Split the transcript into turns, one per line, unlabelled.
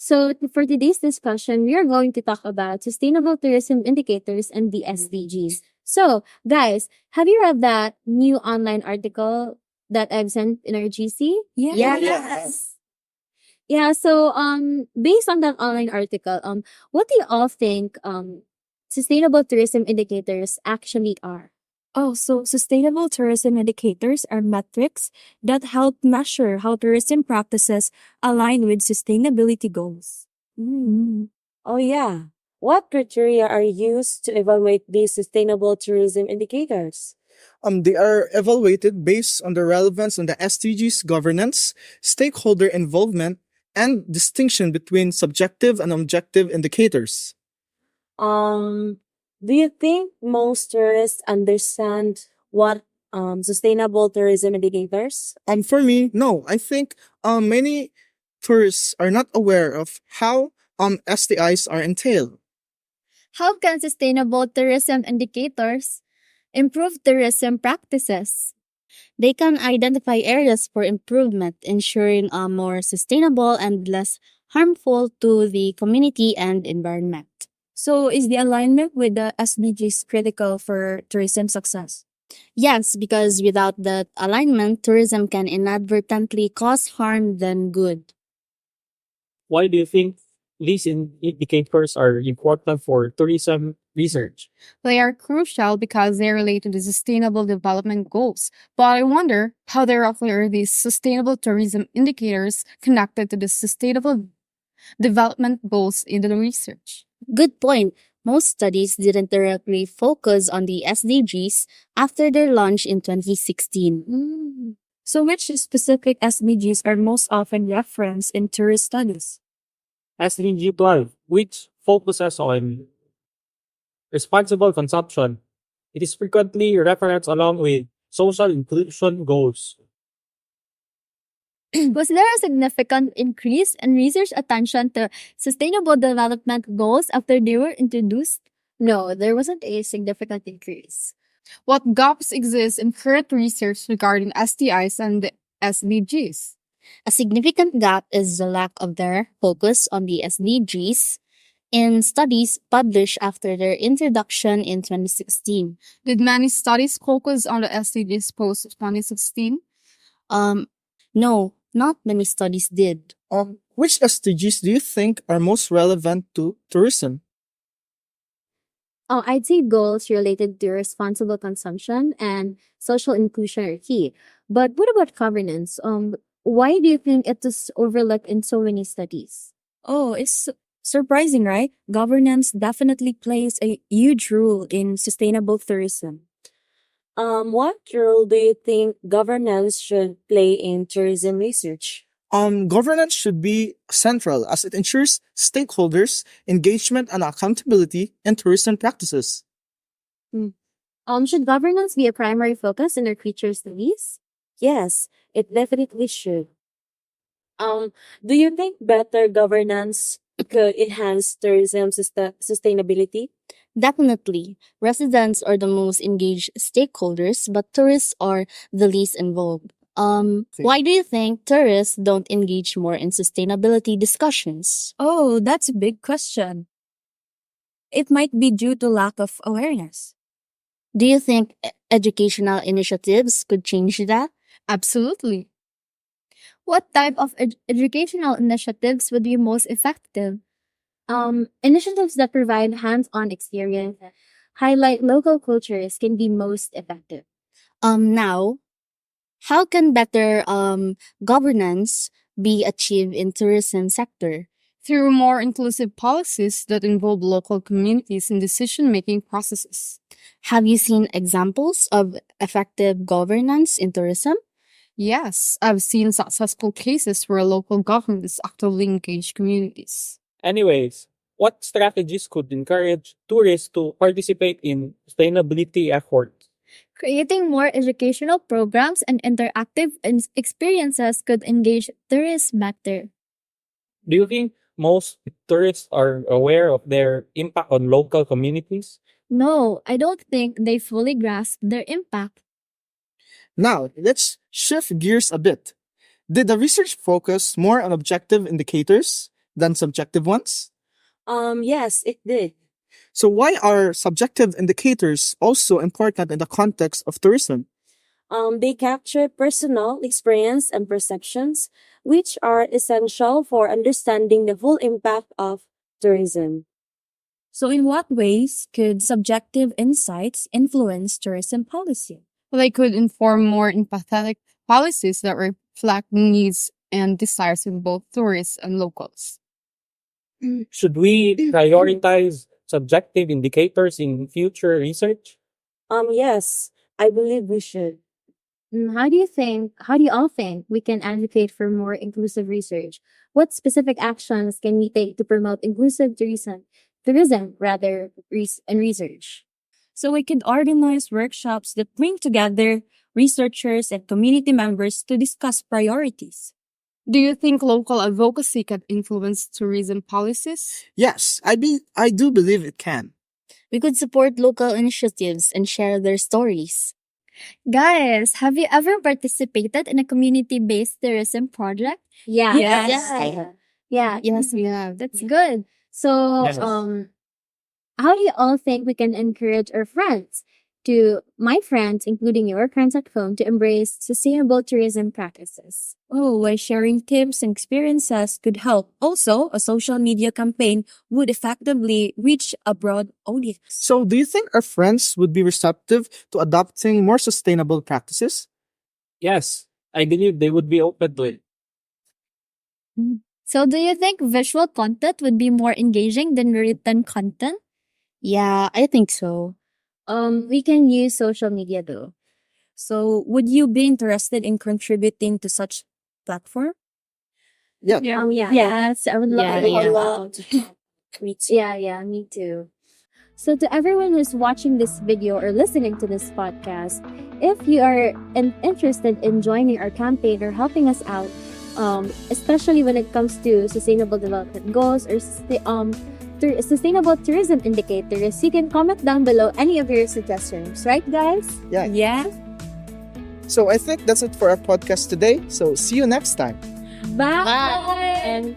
For today's discussion, we are going to talk about sustainable tourism indicators and the SDGs. So, guys, have you read that new online article that I've sent in our GC?
Yes.
Yeah, so based on that online article, what do you all think sustainable tourism indicators actually are?
Oh, so sustainable tourism indicators are metrics that help measure how tourism practices align with sustainability goals.
Mm. Oh, yeah. What criteria are used to evaluate these sustainable tourism indicators?
They are evaluated based on the relevance on the SDGs governance, stakeholder involvement, and distinction between subjective and objective indicators.
Um, do you think most tourists understand what sustainable tourism indicators?
For me, no. I think many tourists are not aware of how SDIs are entailed.
How can sustainable tourism indicators improve tourism practices?
They can identify areas for improvement, ensuring a more sustainable and less harmful to the community and environment.
So, is the alignment with the SDGs critical for tourism success?
Yes, because without that alignment, tourism can inadvertently cause harm than good.
Why do you think these indicators are important for tourism research?
They are crucial because they relate to the Sustainable Development Goals. But I wonder how directly are these sustainable tourism indicators connected to the Sustainable Development Goals in the research?
Good point. Most studies didn't directly focus on the SDGs after their launch in 2016.
So, which specific SDGs are most often referenced in tourist studies?
SDG 12, which focuses on responsible consumption. It is frequently referenced along with social inclusion goals.
Was there a significant increase in research attention to sustainable development goals after they were introduced? No, there wasn't a significant increase.
What gaps exist in current research regarding STIs and the SDGs?
A significant gap is the lack of their focus on the SDGs in studies published after their introduction in 2016.
Did many studies focus on the SDGs post 2016?
No, not many studies did.
Which SDGs do you think are most relevant to tourism?
I'd say goals related to responsible consumption and social inclusion are key. But what about governance? Why do you think it is overlooked in so many studies?
Oh, it's surprising, right? Governance definitely plays a huge role in sustainable tourism.
What role do you think governance should play in tourism research?
Governance should be central as it ensures stakeholders' engagement and accountability in tourism practices.
Should governance be a primary focus in our future studies?
Yes, it definitely should. Do you think better governance could enhance tourism sustainability?
Definitely, residents are the most engaged stakeholders, but tourists are the least involved. Why do you think tourists don't engage more in sustainability discussions?
Oh, that's a big question. It might be due to lack of awareness.
Do you think educational initiatives could change that?
Absolutely.
What type of educational initiatives would be most effective? Initiatives that provide hands-on experience, highlight local cultures can be most effective.
Now, how can better governance be achieved in tourism sector?
Through more inclusive policies that involve local communities in decision-making processes.
Have you seen examples of effective governance in tourism?
Yes, I've seen successful cases where local governments actively engage communities.
Anyways, what strategies could encourage tourists to participate in sustainability efforts?
Creating more educational programs and interactive experiences could engage tourists better.
Do you think most tourists are aware of their impact on local communities?
No, I don't think they fully grasp their impact.
Now, let's shift gears a bit. Did the research focus more on objective indicators, than subjective ones?
Yes, it did.
So why are subjective indicators also important in the context of tourism?
They capture personal experience and perceptions, which are essential for understanding the full impact of tourism.
So, in what ways could subjective insights influence tourism policy?
They could inform more empathetic policies that reflect needs and desires of both tourists and locals.
Should we prioritize subjective indicators in future research?
Yes, I believe we should.
How do you all think we can advocate for more inclusive research? What specific actions can we take to promote inclusive and research?
So, we could organize workshops that bring together researchers and community members to discuss priorities.
Do you think local advocacy can influence tourism policies?
Yes, I do believe it can.
We could support local initiatives and share their stories.
Guys, have you ever participated in a community-based tourism project? Yeah.
Yes.
Yeah. Yeah.
Yes, we have.
That's good. So,
Yes.
how do you all think we can encourage our friends my friends, including your friends at home, to embrace sustainable tourism practices?
Oh, by sharing tips and experiences could help. Also, a social media campaign would effectively reach a broad audience.
So do you think our friends would be receptive to adopting more sustainable practices?
Yes, I believe they would be open to it.
So, do you think visual content would be more engaging than written content?
Yeah, I think so.
We can use social media though.
So, would you be interested in contributing to such platform?
Yeah.
Yeah. Yes, I would love
Yeah,
to.
yeah.
Yeah, me too. So, to everyone who's watching this video or listening to this podcast, if you are interested in joining our campaign or helping us out, especially when it comes to sustainable development goals or sustainable tourism indicators, you can comment down below any of your suggestions, right, guys?
Yeah.
So I think that's it for our podcast today. So see you next time.
Bye.
Bye.